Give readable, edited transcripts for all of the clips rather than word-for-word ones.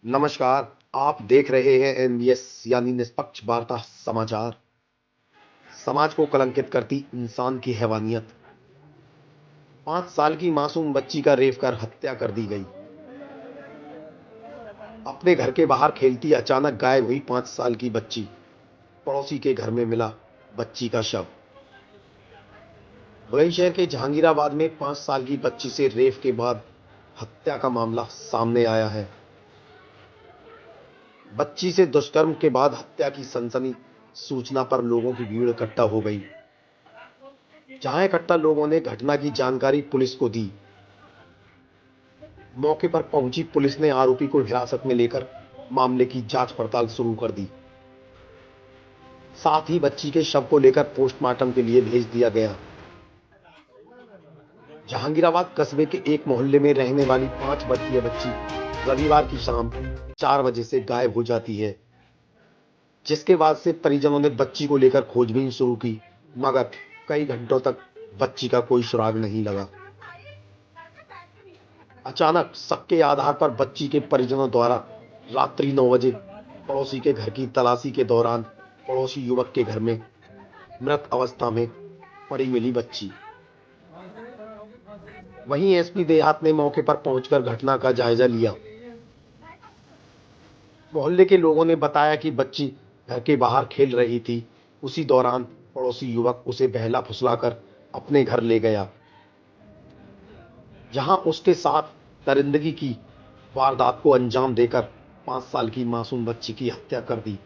नमस्कार। आप देख रहे हैं एनबीएस यानी निष्पक्ष वार्ता समाचार। समाज को कलंकित करती इंसान की हैवानियत। 5 साल की मासूम बच्ची का रेप कर हत्या कर दी गई। अपने घर के बाहर खेलती अचानक गायब हुई 5 साल की बच्ची। पड़ोसी के घर में मिला बच्ची का शव। बुलंदशहर के जहांगीराबाद में 5 साल की बच्ची से रेप के बाद हत्या का मामला सामने आया है। बच्ची से दुष्कर्म के बाद हत्या की सनसनी सूचना पर लोगों की भीड़ इकट्ठा हो गई। जहां इकट्ठा लोगों ने घटना की जानकारी पुलिस को दी। मौके पर पहुंची पुलिस ने आरोपी को हिरासत में लेकर मामले की जांच पड़ताल शुरू कर दी। साथ ही बच्ची के शव को लेकर पोस्टमार्टम के लिए भेज दिया गया। जहांगीराबाद कस्बे के एक मोहल्ले में रहने वाली 5 वर्षीय बच्ची रविवार की शाम 4 बजे से गायब हो जाती है, जिसके बाद से परिजनों ने बच्ची को लेकर खोजबीन शुरू की, मगर कई घंटों तक बच्ची का कोई सुराग नहीं लगा। अचानक शक के आधार पर बच्ची के परिजनों द्वारा रात्रि 9 बजे पड़ोसी के घर की तलाशी के दौरान पड़ोसी युवक के घर में मृत अवस्था में पड़ी मिली बच्ची। वहीं एसपी देहात ने मौके पर पहुंचकर घटना का जायजा लिया। मोहल्ले के लोगों ने बताया कि बच्ची घर के बाहर खेल रही थी। उसी दौरान पड़ोसी युवक उसे बहला फुसलाकर अपने घर ले गया, जहां उसके साथ दरिंदगी की वारदात को अंजाम देकर 5 साल की मासूम बच्ची की हत्या कर दी।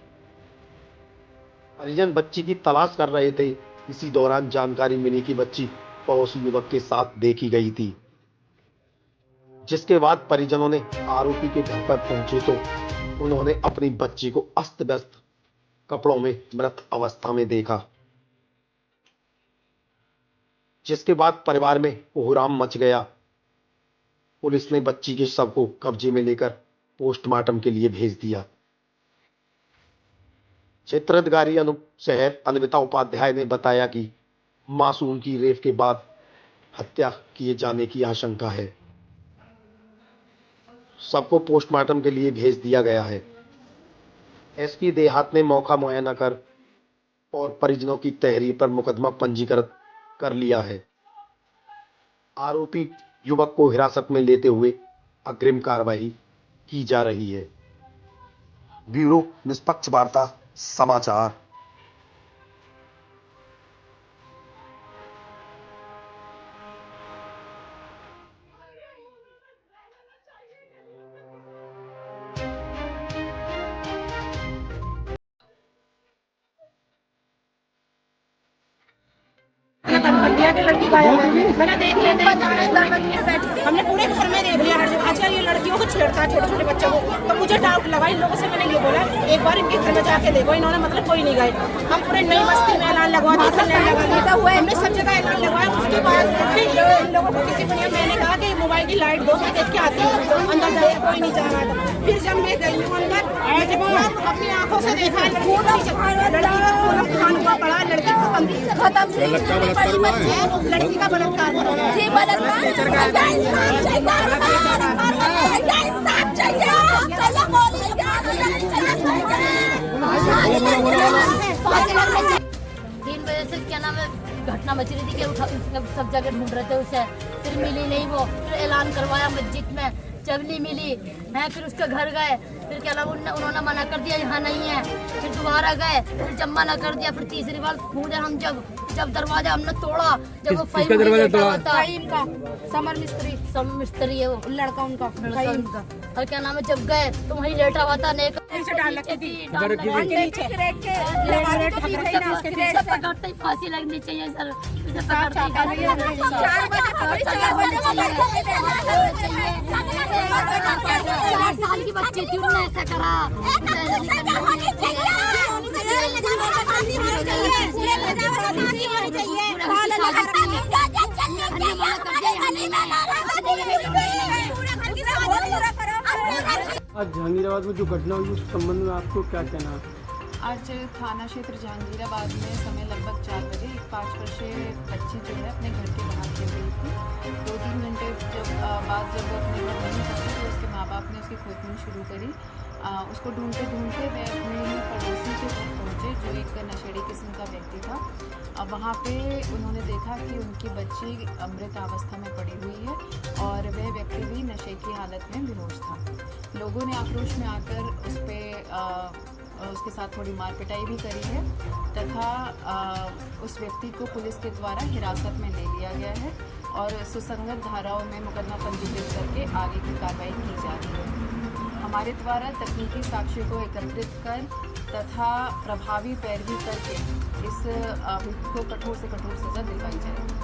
परिजन बच्ची की तलाश कर रहे थे। इसी दौरान जानकारी मिली कि बच्ची पड़ोसी युवक के साथ देखी गई थी, जिसके बाद परिजनों ने आरोपी के घर पर पहुंचे तो उन्होंने अपनी बच्ची को अस्त व्यस्त कपड़ों में मृत अवस्था में देखा, जिसके बाद परिवार में कोहराम मच गया। पुलिस ने बच्ची के शव को कब्जे में लेकर पोस्टमार्टम के लिए भेज दिया। क्षेत्राधिकारी शहर अनविता उपाध्याय ने बताया कि मासूम की रेप के बाद हत्या किए जाने की आशंका है। सबको पोस्टमार्टम के लिए भेज दिया गया है। एसपी देहात ने मौका मुआयना कर और परिजनों की तहरीर पर मुकदमा पंजीकृत कर लिया है। आरोपी युवक को हिरासत में लेते हुए अग्रिम कार्रवाई की जा रही है। ब्यूरो निष्पक्ष वार्ता समाचार। लड़की गायब है। मैंने देख लिया हमने पूरे घर में देख लिया हर जगह। अच्छा ये लड़कियों को छेड़ता है, छोटे छोटे बच्चों को। तो मुझे डाउट लगा। इन लोगों से मैंने ये बोला एक बार इनके घर में जाके देखो। इन्होंने मतलब कोई नहीं गए। हम पूरे नई बस्ती में ऐलान लगवा दिया, हमने सब जगह ऐलान लगवाया। उसके बाद इन लोगों को किसी को नहीं, मैंने कहा कि मोबाइल की लाइट दो, मैं देख के आती हूँ। अंदर जाए कोई नहीं जा रहा था। फिर जब मैं गई हूँ अंदर, जब अपनी आंखों से देखा लड़की का पूरा खान हुआ पड़ा। लड़की खत्म, लड़की का बलात्कार से क्या नाम है घटना बच रही थी कि सब जगह ढूंढ रहे थे उसे, फिर मिली नहीं। वो फिर ऐलान करवाया मस्जिद में, जब नहीं मिली है फिर उसके घर गए। फिर क्या नाम उन्होंने मना कर दिया यहाँ नहीं है। फिर दोबारा गए, फिर जब मना कर दिया फिर तीसरी बार ढूंढे हम। जब दरवाजा हमने तोड़ा, जब वो दरवाजा तोड़ा समर मिस्त्री है वो लड़का उनका। और क्या नाम है जब गए तो वहीं लेटा हुआ था। फांसी लगनी चाहिए सर। 4 साल की बच्ची थी, उन्होंने ऐसा करा। आज जहांगीराबाद में जो घटना हुई उस संबंध में आपको क्या कहना है? आज थाना क्षेत्र जहांगीराबाद में समय लगभग 4 बजे एक 5 वर्षीय बच्ची जो है अपने घर के बाहर खेल रही थी। 2-3 घंटे बाद जब वो अपने घर नहीं पहुंची तो उसके माँ बाप ने उसकी खोजबीन शुरू करी। उसको ढूंढते ढूंढते वे अपने ही पड़ोसी के घर पहुँचे जो एक नशेड़ी किस्म का व्यक्ति था। वहाँ पे उन्होंने देखा कि उनकी बच्ची अमृत अवस्था में पड़ी हुई है और वह व्यक्ति भी नशे की हालत में बेहोश था। लोगों ने आक्रोश में आकर उसके साथ थोड़ी मार पिटाई भी करी है तथा उस व्यक्ति को पुलिस के द्वारा हिरासत में ले लिया गया है और सुसंगत धाराओं में मुकदमा पंजीकृत करके आगे की कार्रवाई की जा रही है। हमारे द्वारा तकनीकी साक्ष्य को एकत्रित कर तथा प्रभावी पैरवी करके इस अभियुक्त को कठोर से कठोर सजा दिलवाई जाएगी।